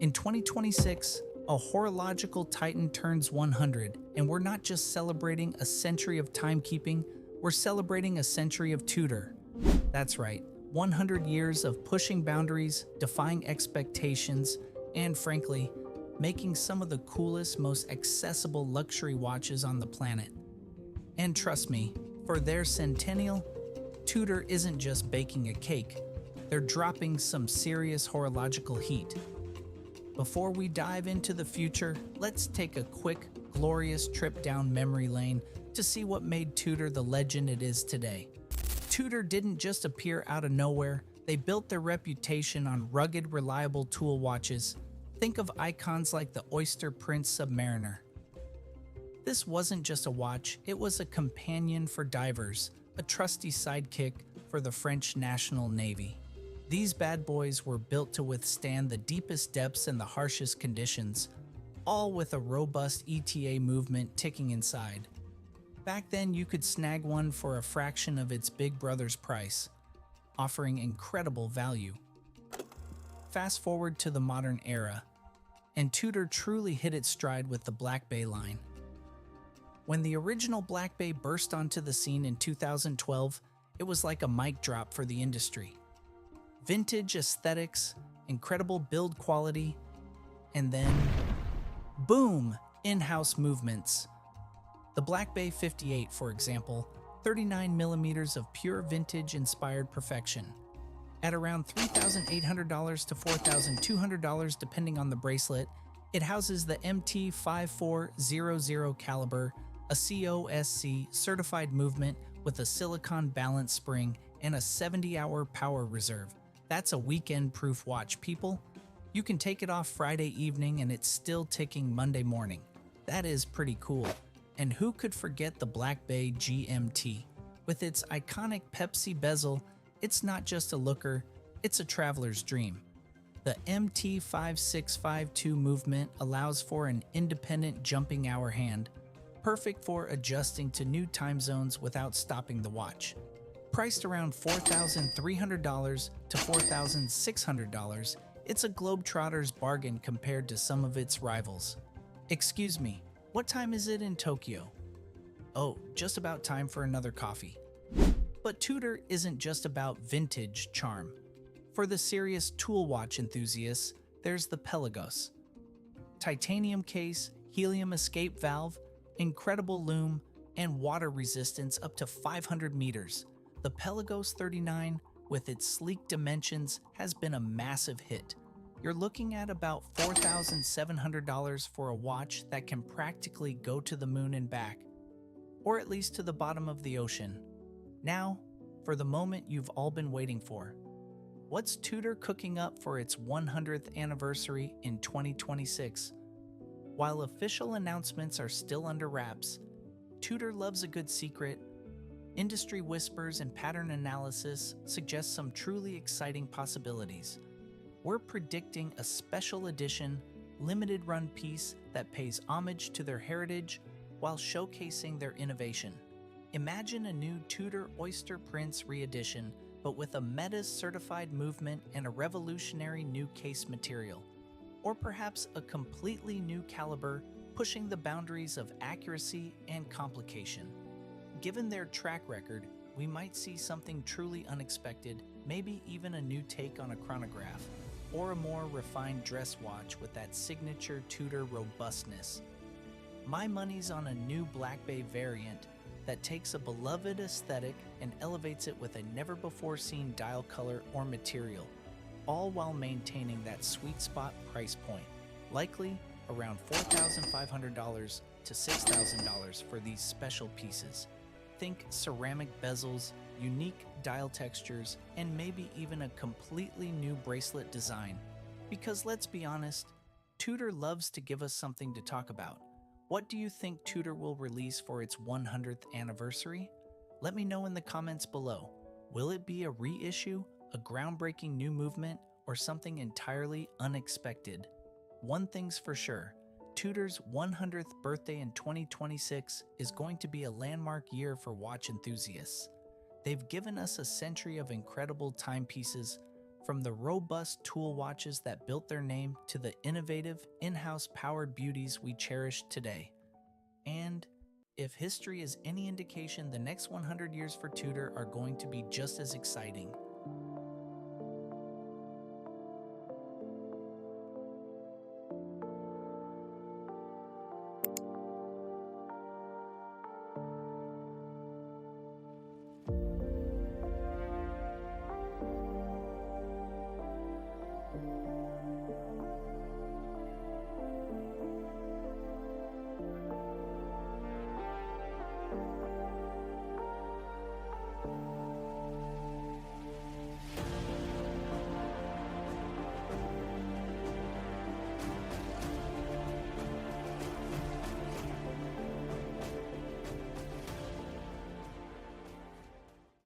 In 2026, a horological titan turns 100, and we're not just celebrating a century of timekeeping, we're celebrating a century of Tudor. That's right, 100 years of pushing boundaries, defying expectations, and frankly, making some of the coolest, most accessible luxury watches on the planet. And trust me, for their centennial, Tudor isn't just baking a cake, they're dropping some serious horological heat. Before we dive into the future, let's take a quick, glorious trip down memory lane to see what made Tudor the legend it is today. Tudor didn't just appear out of nowhere, they built their reputation on rugged, reliable tool watches. Think of icons like the Oyster Prince Submariner. This wasn't just a watch, it was a companion for divers, a trusty sidekick for the French National Navy. These bad boys were built to withstand the deepest depths and the harshest conditions, all with a robust ETA movement ticking inside. Back then, you could snag one for a fraction of its big brother's price, offering incredible value. Fast forward to the modern era, and Tudor truly hit its stride with the Black Bay line. When the original Black Bay burst onto the scene in 2012, it was like a mic drop for the industry. Vintage aesthetics, incredible build quality, and then, boom, in-house movements. The Black Bay 58, for example, 39 millimeters of pure vintage-inspired perfection. At around $3,800 to $4,200 depending on the bracelet, it houses the MT5400 caliber, a COSC certified movement with a silicon balance spring and a 70-hour power reserve. That's a weekend-proof watch, people. You can take it off Friday evening and it's still ticking Monday morning. That is pretty cool. And who could forget the Black Bay GMT? With its iconic Pepsi bezel, it's not just a looker, it's a traveler's dream. The MT5652 movement allows for an independent jumping hour hand, perfect for adjusting to new time zones without stopping the watch. Priced around $4,300 to $4,600, it's a globetrotter's bargain compared to some of its rivals. Excuse me, what time is it in Tokyo? Oh, just about time for another coffee. But Tudor isn't just about vintage charm. For the serious tool watch enthusiasts, there's the Pelagos. Titanium case, helium escape valve, incredible lume, and water resistance up to 500 meters. The Pelagos 39, with its sleek dimensions, has been a massive hit. You're looking at about $4,700 for a watch that can practically go to the moon and back, or at least to the bottom of the ocean. Now, for the moment you've all been waiting for. What's Tudor cooking up for its 100th anniversary in 2026? While official announcements are still under wraps, Tudor loves a good secret. Industry whispers and pattern analysis suggest some truly exciting possibilities. We're predicting a special edition, limited run piece that pays homage to their heritage while showcasing their innovation. Imagine a new Tudor Oyster Prince re-edition, but with a Metis-certified movement and a revolutionary new case material. Or perhaps a completely new caliber, pushing the boundaries of accuracy and complication. Given their track record, we might see something truly unexpected, maybe even a new take on a chronograph, or a more refined dress watch with that signature Tudor robustness. My money's on a new Black Bay variant that takes a beloved aesthetic and elevates it with a never-before-seen dial color or material, all while maintaining that sweet spot price point, likely around $4,500 to $6,000 for these special pieces. Think ceramic bezels, unique dial textures, and maybe even a completely new bracelet design. Because let's be honest, Tudor loves to give us something to talk about. What do you think Tudor will release for its 100th anniversary? Let me know in the comments below. Will it be a reissue, a groundbreaking new movement, or something entirely unexpected? One thing's for sure, Tudor's 100th birthday in 2026 is going to be a landmark year for watch enthusiasts. They've given us a century of incredible timepieces, From the robust tool watches that built their name to the innovative, in-house powered beauties we cherish today. And if history is any indication, the next 100 years for Tudor are going to be just as exciting.